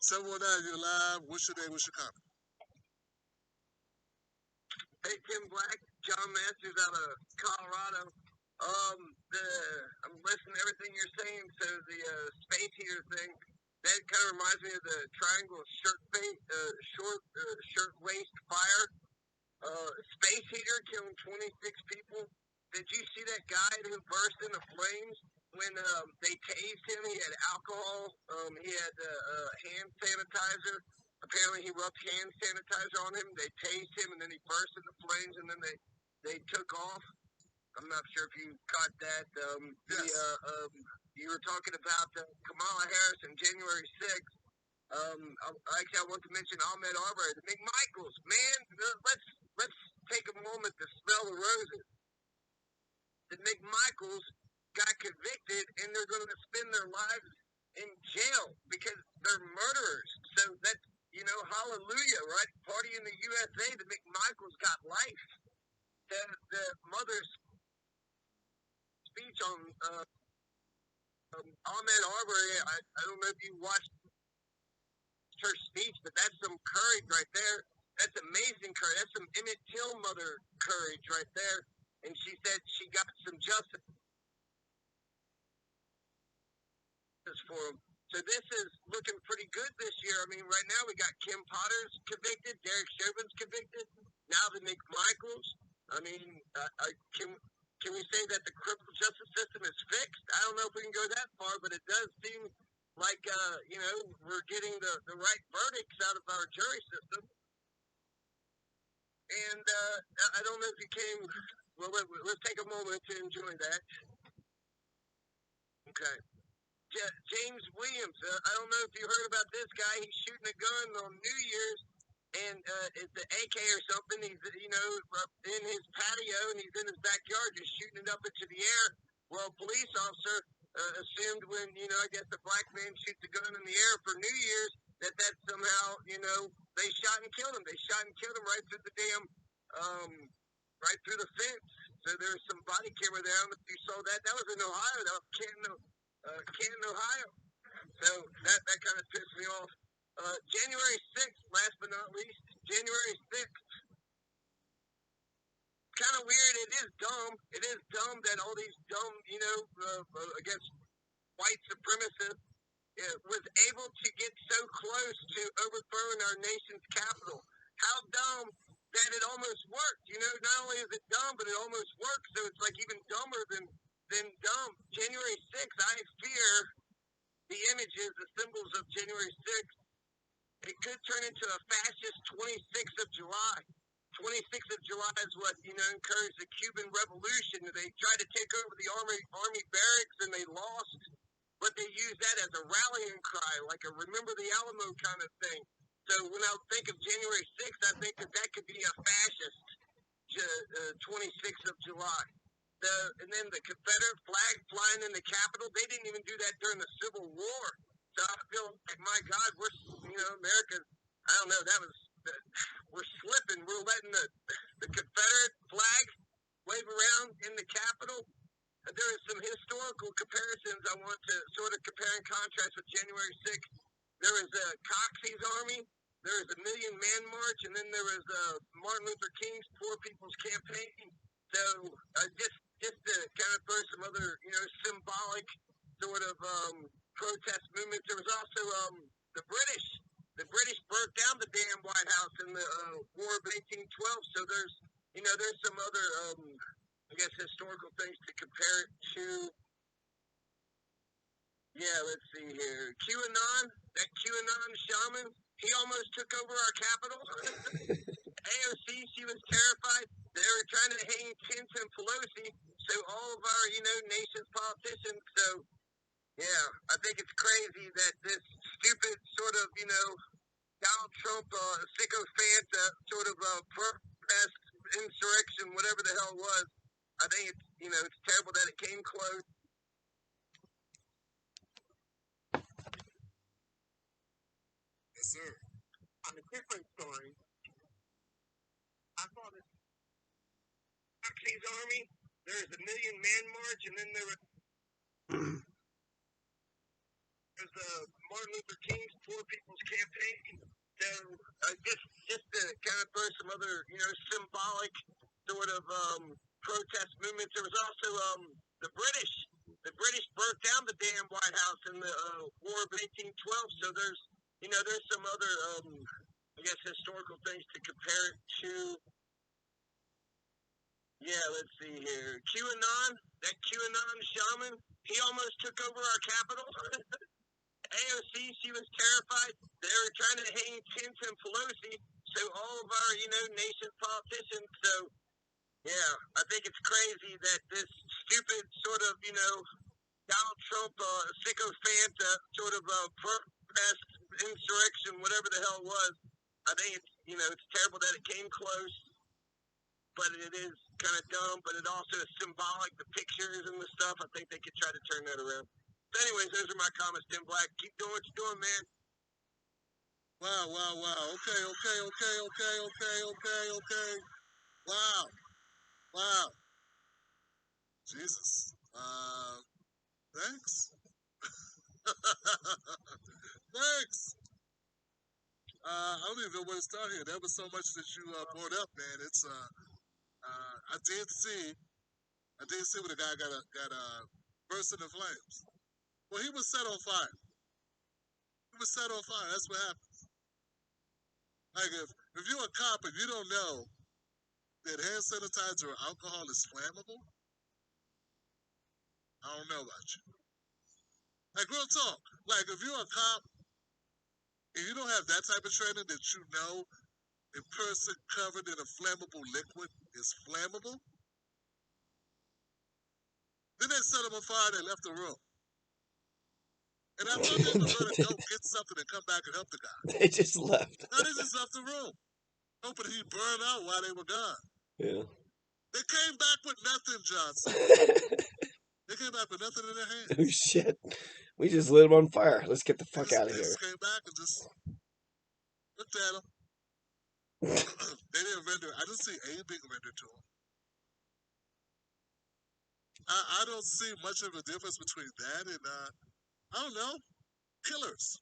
719, you're live. What's your name? What's your comment? Hey, Tim Black, John Masters out of Colorado. I'm listening to everything you're saying. So the space heater thing, that kind of reminds me of the triangle shirt waist fire. Space heater killing 26 people. Did you see that guy who burst into flames when they tased him? He had alcohol. He had hand sanitizer. Apparently, he rubbed hand sanitizer on him. They tased him, and then he burst into flames, and then they took off. I'm not sure if you caught that. Yes. You were talking about Kamala Harris on January 6th. Actually, I want to mention Ahmed Arbery, the McMichaels. Man, let's take a moment to smell the roses. The McMichaels got convicted, and they're going to spend their lives in jail because they're murderers. So that's, hallelujah, right? Party in the USA, the McMichaels got life. The mother's speech on Ahmed Arbery, I don't know if you watched her speech, but that's some courage right there. That's amazing courage. That's some Emmett Till mother courage right there. And she said she got some justice for him. So this is looking pretty good this year. I mean, right now we got Kim Potter's convicted, Derek Chauvin's convicted, now the McMichaels. I mean, can we say that the criminal justice system is fixed? I don't know if we can go that far, but it does seem like we're getting the right verdicts out of our jury system. And I don't know if you came. Well, let's take a moment to enjoy that. Okay. James Williams. I don't know if you heard about this guy. He's shooting a gun on New Year's, and it's an AK or something. He's in his patio, and he's in his backyard just shooting it up into the air. Well, a police officer assumed when I guess the black man shoots a gun in the air for New Year's that somehow they shot and killed him. They shot and killed him right through the right through the fence. So there's some body camera there. I don't know if you saw that. That was in Ohio. That was Canton, Ohio. So that kind of pissed me off. January 6th, last but not least, January 6th. Kind of weird. It is dumb. It is dumb that all these dumb, against white supremacists was able to get so close to overthrowing our nation's capital. How dumb that it almost worked. Not only is it dumb, but it almost worked. So it's like even dumber than dumb. January 6th, I fear the images, the symbols of January 6th. It could turn into a fascist 26th of July. 26th of July is what, encouraged the Cuban Revolution. They tried to take over the army barracks and they lost, but they used that as a rallying cry, like a remember the Alamo kind of thing. So when I think of January 6th, I think that could be a fascist 26th of July. And then the Confederate flag flying in the Capitol, they didn't even do that during the Civil War. So I feel like, my God, we're, America, I don't know, we're slipping. We're letting the Confederate flag wave around in the Capitol. There are some historical comparisons I want to sort of compare and contrast with January 6th. There was Coxey's Army, there was the Million Man March, and then there was Martin Luther King's Poor People's Campaign. So just to kind of throw some other, symbolic sort of protest movements. There was also the British. The British burnt down the damn White House in the War of 1812. So there's some other, I guess, historical things to compare it to. Yeah, let's see here. QAnon, that QAnon shaman, he almost took over our capital. AOC, she was terrified. They were trying to hang Pence and Pelosi. So all of our, nation's politicians. So, yeah, I think it's crazy that this stupid sort of, Donald Trump sycophant sort of protest insurrection, whatever the hell it was. I think it's, it's terrible that it came close. Yes, sir. On a different story, I saw this Coxey's Army. There's the Million Man March, and then there's the Martin Luther King's Poor People's Campaign. first, some other, symbolic sort of protest movements. There was also the British. The British burnt down the damn White House in the War of 1812. So there's some other, I guess, historical things to compare it to. Yeah, let's see here. QAnon, that QAnon shaman, he almost took over our capital. AOC, she was terrified. They were trying to hang Pence and Pelosi. So all of our, nation politicians. So, yeah, I think it's crazy that this stupid sort of, Donald Trump sycophant sort of protest insurrection, whatever the hell it was. I think it's, it's terrible that it came close, but it is kind of dumb, but it also is symbolic, the pictures and the stuff. I think they could try to turn that around. So anyways, those are my comments, Tim Black. Keep doing what you're doing, man. Wow. Okay. Wow. Jesus. Thanks. Thanks. I don't even know where to start here. There was so much that you brought up, man. It's I did see where the guy got burst into flames. Well, he was set on fire. He was set on fire. That's what happens. Like if you're a cop and you don't know that hand sanitizer or alcohol is flammable, I don't know about you. Like real talk. Like if you're a cop and you don't have that type of training that you know a person covered in a flammable liquid is flammable, then they set him on fire and they left the room. And I thought they were going to go get something and come back and help the guy. They just left. No, they just left the room, hoping he'd burn out while they were gone. Yeah. They came back with nothing, Johnson. They came back with nothing in their hands. Oh shit! We just lit him on fire. Let's get the fuck out of They here. just came back and just looked at him. They didn't render. I didn't see aid being rendered to him. I don't see much of a difference between that and I don't know, killers.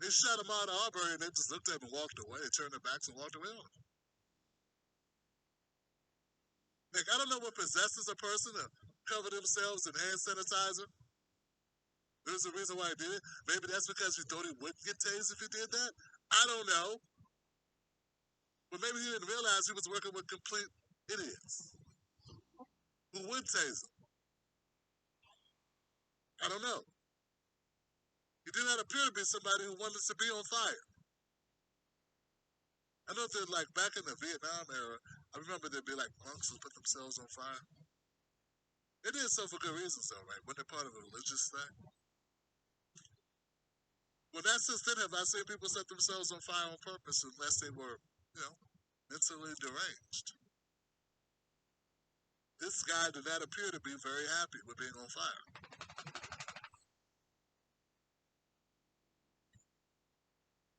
They shot him out of Auburn and they just looked at him and walked away. They turned their backs and walked away on him. Like, I don't know what possesses a person to cover themselves in hand sanitizer. There's a reason why he did it. Maybe that's because he thought he wouldn't get tased if he did that. I don't know. But maybe he didn't realize he was working with complete idiots who would tase him. I don't know. He did not appear to be somebody who wanted to be on fire. I know that, like, back in the Vietnam era, I remember there'd be, like, monks who put themselves on fire. They did so for good reasons, though, right? Wasn't it part of a religious thing? Well, not since then have I seen people set themselves on fire on purpose unless they were, mentally deranged. This guy did not appear to be very happy with being on fire.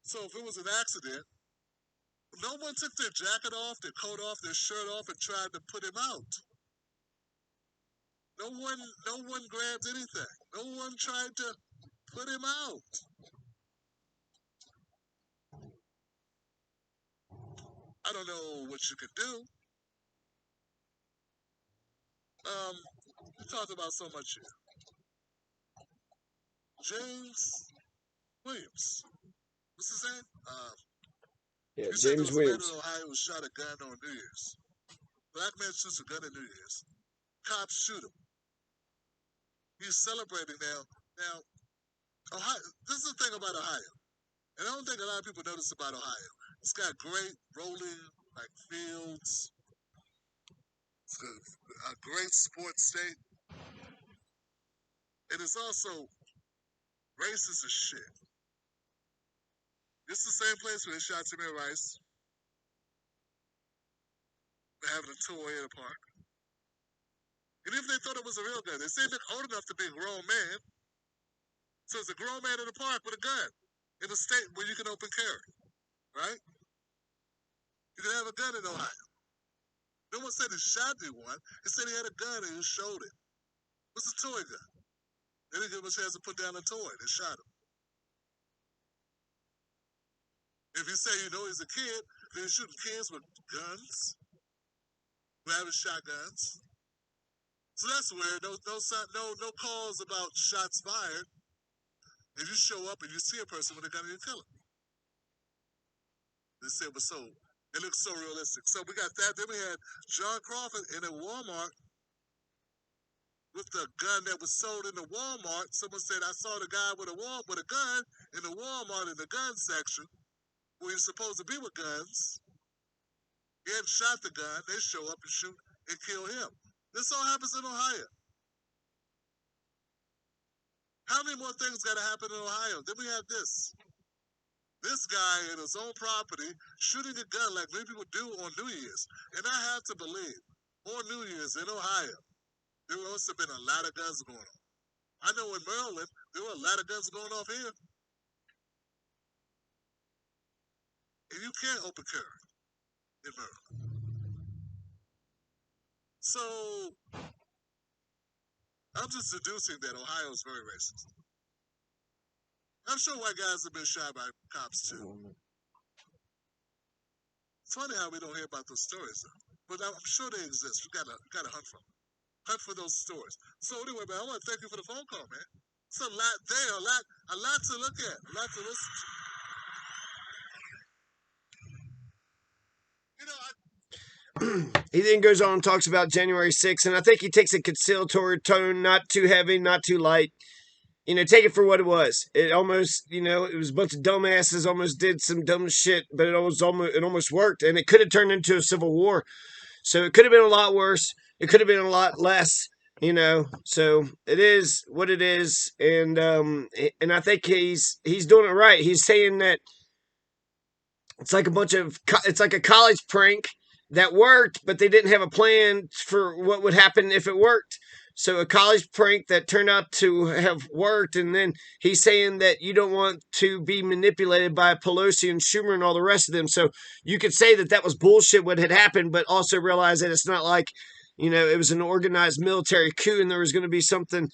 So if it was an accident, no one took their jacket off, their coat off, their shirt off, and tried to put him out. No one grabbed anything. No one tried to put him out. I don't know what you could do. We talked about so much here. James Williams. What's his name? Yeah, you said there James was a man Williams. in Ohio who shot a gun on New Year's. Black man shoots a gun on New Year's. Cops shoot him. He's celebrating now. Now, Ohio. This is the thing about Ohio, and I don't think a lot of people notice about Ohio. It's got great rolling fields. It's a great sports state, and it's also racist as shit. This is the same place where they shot Tamir Rice. They're having a toy in a park. And even if they thought it was a real gun, they say they're old enough to be a grown man. So it's a grown man in the park with a gun in a state where you can open carry, right? You can have a gun in Ohio. No one said he shot anyone. He said he had a gun and he showed it. What's a toy gun? They didn't give him a chance to put down a toy. They shot him. If you say you know he's a kid, then you're shooting kids with guns, grabbing shotguns. So that's weird. No calls about shots fired. If you show up and you see a person with a gun, you kill him. They say it was so. It looks so realistic. So we got that. Then we had John Crawford in a Walmart with the gun that was sold in the Walmart. Someone said, I saw the guy with a gun in the Walmart in the gun section where you're supposed to be with guns. He hadn't shot the gun. They show up and shoot and kill him. This all happens in Ohio. How many more things got to happen in Ohio? Then we have this. This guy in his own property shooting a gun like many people do on New Year's. And I have to believe, on New Year's in Ohio, there must have been a lot of guns going on. I know in Maryland, there were a lot of guns going off here. And you can't open carry in Maryland. So I'm just deducing that Ohio is very racist. I'm sure white guys have been shot by cops too. It's funny how we don't hear about those stories, though. But I'm sure they exist. We gotta hunt for them. Hunt for those stories. So anyway, man, I want to thank you for the phone call, man. It's a lot there, a lot to look at, a lot to listen to. You know, He then goes on and talks about January 6th, and I think he takes a conciliatory tone, not too heavy, not too light. Take it for what it was. It almost, it was a bunch of dumbasses almost did some dumb shit, but it almost worked, and it could have turned into a civil war. So it could have been a lot worse. It could have been a lot less. So it is what it is, and I think he's doing it right. He's saying that it's like a college prank that worked, but they didn't have a plan for what would happen if it worked. So a college prank that turned out to have worked, and then he's saying that you don't want to be manipulated by Pelosi and Schumer and all the rest of them. So you could say that was bullshit what had happened, but also realize that it's not like, it was an organized military coup and there was going to be something,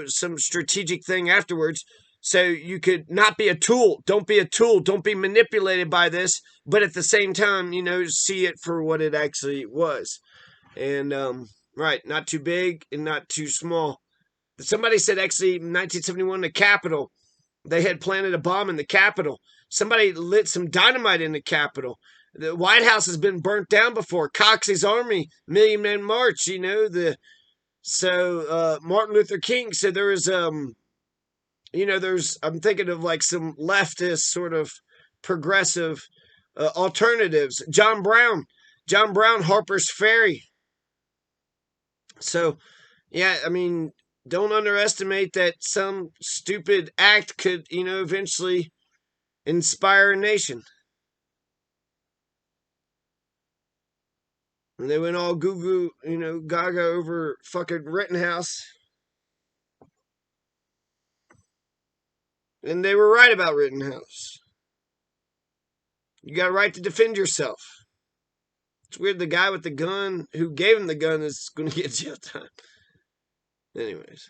some strategic thing afterwards. So you could not be a tool. Don't be a tool. Don't be manipulated by this. But at the same time, see it for what it actually was. And, right, not too big and not too small. Somebody said actually in 1971, the Capitol, they had planted a bomb in the Capitol. Somebody lit some dynamite in the Capitol. The White House has been burnt down before. Coxey's Army, Million Man March, So Martin Luther King said there was I'm thinking of like some leftist sort of progressive alternatives. John Brown, Harper's Ferry. So, yeah, I mean, don't underestimate that some stupid act could, eventually inspire a nation. And they went all goo goo, gaga over fucking Rittenhouse. And they were right about Rittenhouse. You got a right to defend yourself. It's weird the guy with the gun who gave him the gun is going to get jail time. Anyways.